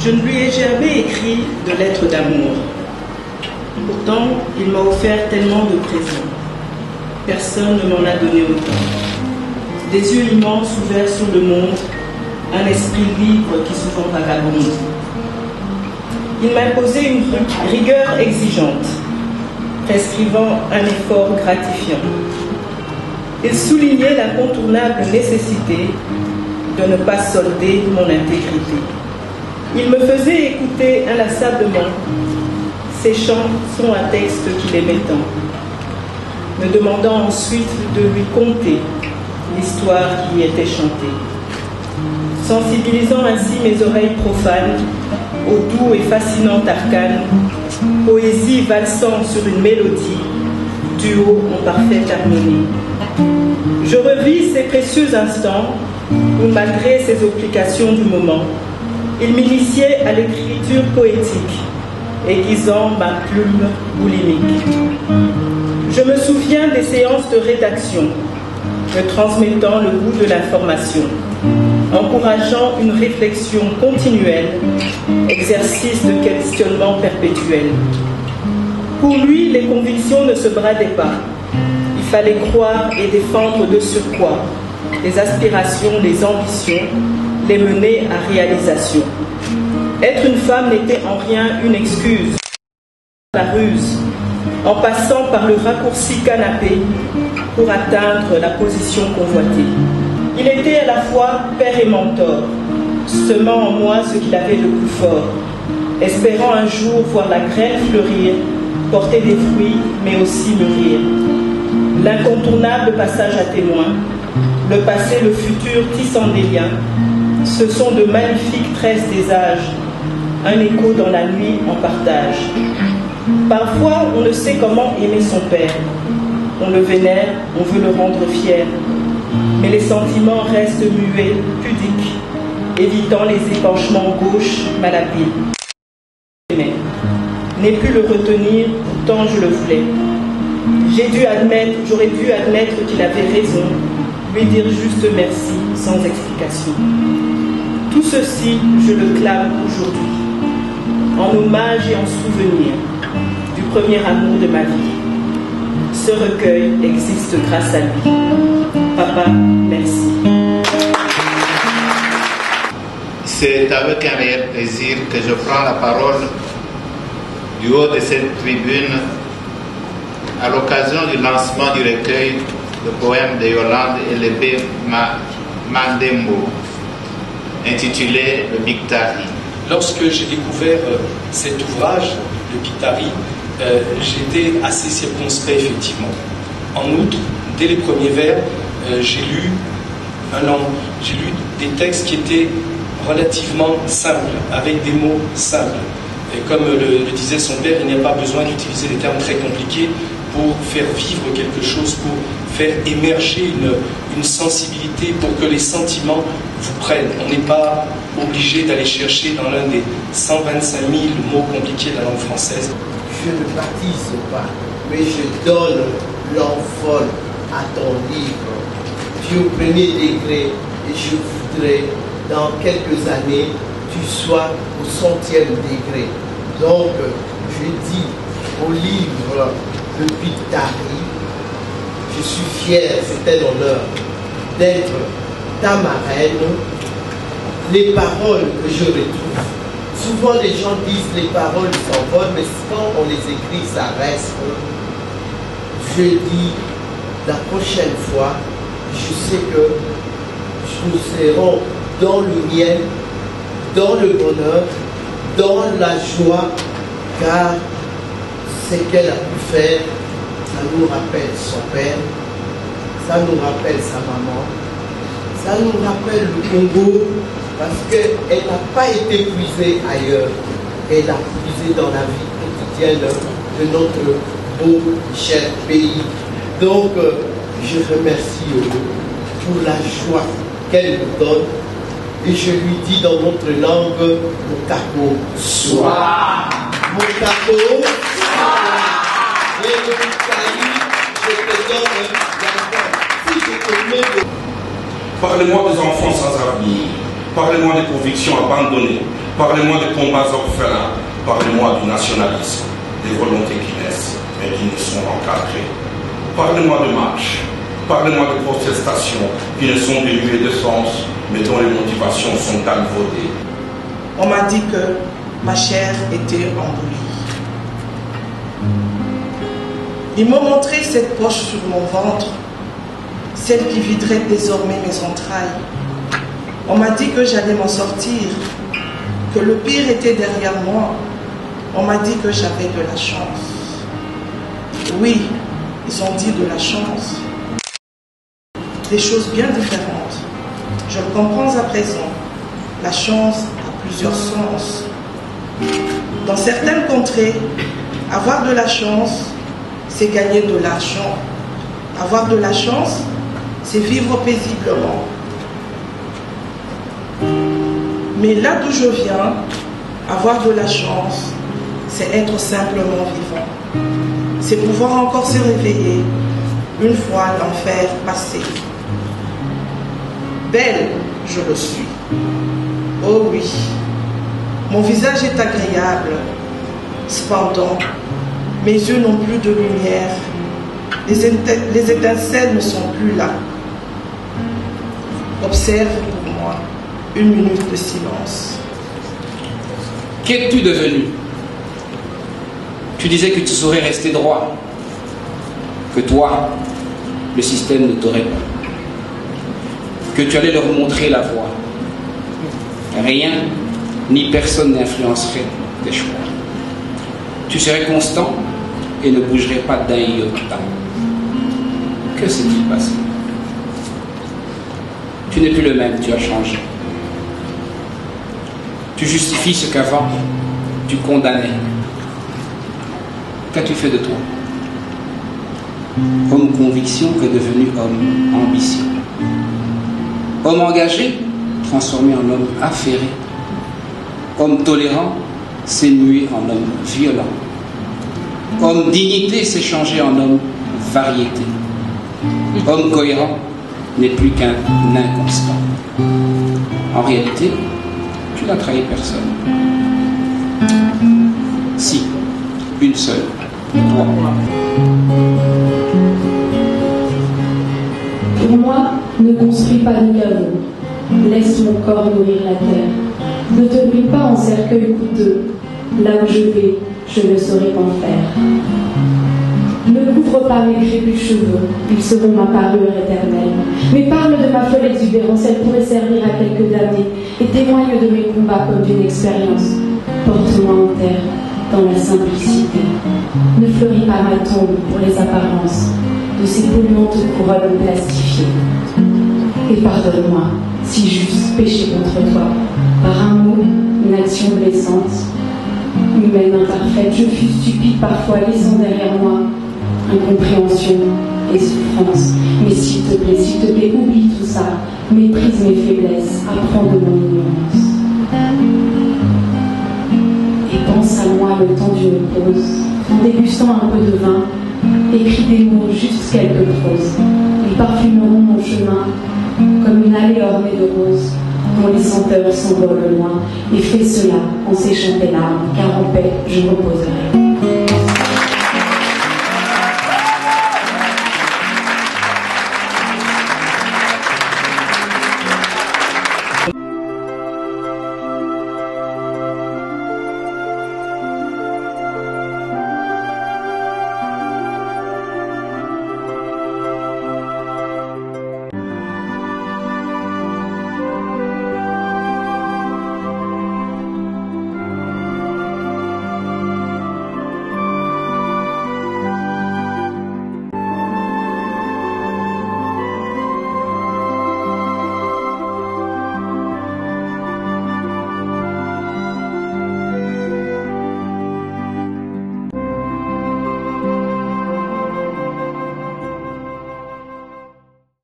Je ne lui ai jamais écrit de lettre d'amour. Pourtant, il m'a offert tellement de présents. Personne ne m'en a donné autant. Des yeux immenses ouverts sur le monde, un esprit libre qui souvent vagabonde. Il m'imposait une rigueur exigeante, prescrivant un effort gratifiant. Il soulignait l'incontournable nécessité de ne pas solder mon intégrité. Il me faisait écouter inlassablement ces chansons à texte qu'il aimait tant, me demandant ensuite de lui conter l'histoire qui y était chantée, sensibilisant ainsi mes oreilles profanes au doux et fascinant arcane, poésie valsant sur une mélodie, duo en parfaite harmonie. Je revis ces précieux instants où, malgré ses obligations du moment, il m'initiait à l'écriture poétique, aiguisant ma plume boulimique. Je me souviens des séances de rédaction, me transmettant le goût de l'information, encourageant une réflexion continuelle, exercice de questionnement perpétuel. Pour lui, les convictions ne se bradaient pas. Il fallait croire et défendre de surcroît les aspirations, les ambitions, les mener à réalisation. Être une femme n'était en rien une excuse. La ruse, en passant par le raccourci canapé pour atteindre la position convoitée. Il était à la fois père et mentor, semant en moi ce qu'il avait de plus fort, espérant un jour voir la graine fleurir, porter des fruits, mais aussi mûrir. L'incontournable passage à témoin, le passé, le futur tissant des liens, ce sont de magnifiques tresses des âges, un écho dans la nuit en partage. Parfois, on ne sait comment aimer son père. On le vénère, on veut le rendre fier. Mais les sentiments restent muets, pudiques, évitant les épanchements gauches malhabiles. N'ai pu le retenir, pourtant je le voulais. J'aurais dû admettre qu'il avait raison, lui dire juste merci, sans explication. Tout ceci, je le clame aujourd'hui, en hommage et en souvenir du premier amour de ma vie. Ce recueil existe grâce à lui. Papa, merci. C'est avec un réel plaisir que je prends la parole du haut de cette tribune à l'occasion du lancement du recueil de poèmes de Yolande Elébé Mandembo, intitulé Le Bictari. Lorsque j'ai découvert cet ouvrage, Le Bictari, j'étais assez circonspect, effectivement. En outre, dès les premiers vers, j'ai lu des textes qui étaient relativement simples, avec des mots simples. Et comme le disait son père, il n'y a pas besoin d'utiliser des termes très compliqués pour faire vivre quelque chose, pour faire émerger une sensibilité, pour que les sentiments vous prennent. On n'est pas obligé d'aller chercher dans l'un des 125 000 mots compliqués de la langue française. Je ne baptise pas, mais je donne l'envol à ton livre. Tu es au premier degré et je voudrais, dans quelques années, tu sois au 100e degré. Donc, je dis au livre Le Bictari, je suis fier, c'est un honneur d'être ta marraine. Les paroles que je retrouve, souvent les gens disent les paroles s'envolent, mais quand on les écrit, ça reste. Je dis, la prochaine fois, je sais que nous serons dans le miel, dans le bonheur, dans la joie, car ce qu'elle a pu faire, ça nous rappelle son père, ça nous rappelle sa maman, ça nous rappelle le Congo, parce qu'elle n'a pas été puisée ailleurs, elle a puisé dans la vie quotidienne de notre beau, cher pays. Donc, je remercie pour la joie qu'elle nous donne. Et je lui dis dans notre langue, Mokako, sois. Mokako, sois. Et le Bictari, je te donne la si je te mets de... Parlez-moi des enfants sans avenir. Parlez-moi des convictions abandonnées. Parlez-moi des combats orphelins, parlez-moi du nationalisme, des volontés qui naissent, mais qui ne sont encadrées. Parlez-moi de marches, parlez-moi de protestations qui ne sont dénuées de sens, mais dont les motivations sont galvaudées. On m'a dit que ma chair était emboulie. Ils m'ont montré cette poche sur mon ventre, celle qui viderait désormais mes entrailles. On m'a dit que j'allais m'en sortir, que le pire était derrière moi. On m'a dit que j'avais de la chance. Oui, ils ont dit de la chance. Des choses bien différentes. Je le comprends à présent. La chance a plusieurs sens. Dans certaines contrées, avoir de la chance, c'est gagner de l'argent. Avoir de la chance, c'est vivre paisiblement. Mais là d'où je viens, avoir de la chance, c'est être simplement vivant. C'est pouvoir encore se réveiller une fois l'enfer passé. Belle, je le suis. Oh oui, mon visage est agréable. Cependant, mes yeux n'ont plus de lumière. Les étincelles ne sont plus là. Observe pour moi une minute de silence. Qu'es-tu devenu? Tu disais que tu saurais rester droit, que toi, le système ne t'aurait pas, que tu allais leur montrer la voie. Rien ni personne n'influencerait tes choix. Tu serais constant et ne bougerais pas d'un iota. Que s'est-il passé? Tu n'es plus le même, tu as changé. Tu justifies ce qu'avant tu condamnais. Qu'as-tu fait de toi? Homme conviction est devenu homme ambition. Homme engagé, transformé en homme affairé. Homme tolérant, s'est mué en homme violent. Homme dignité s'est changé en homme variété. Homme cohérent n'est plus qu'un inconstant. En réalité, tu n'as trahi personne. Si, une seule, toi. Pour moi, ne construis pas de caveau. Laisse mon corps nourrir la terre. Ne te plie pas en cercueil coûteux. Là où je vais, je ne saurai qu'en faire. Ne couvre pas mes crépus cheveux, ils seront ma parure éternelle. Mais parle de ma folle exubérance, elle pourrait servir à quelques damnés, et témoigne de mes combats comme d'une expérience. Porte-moi en terre, dans la simplicité. Ne fleuris pas ma tombe pour les apparences de ces polluantes couronnes plastifiées. Et pardonne-moi, si j'eusse péché contre toi, par un mot, une action blessante. Humaine imparfaite, je fus stupide parfois, laissant derrière moi incompréhension et souffrance. Mais s'il te plaît, oublie tout ça, méprise mes faiblesses, apprends de mon ignorance. Et pense à moi le temps d'une pause, en dégustant un peu de vin, écris des mots, juste quelques proses. Ils parfumeront mon chemin comme une allée ornée de roses, dont les senteurs s'envolent loin, et fais cela en séchant tes larmes, car en paix je reposerai.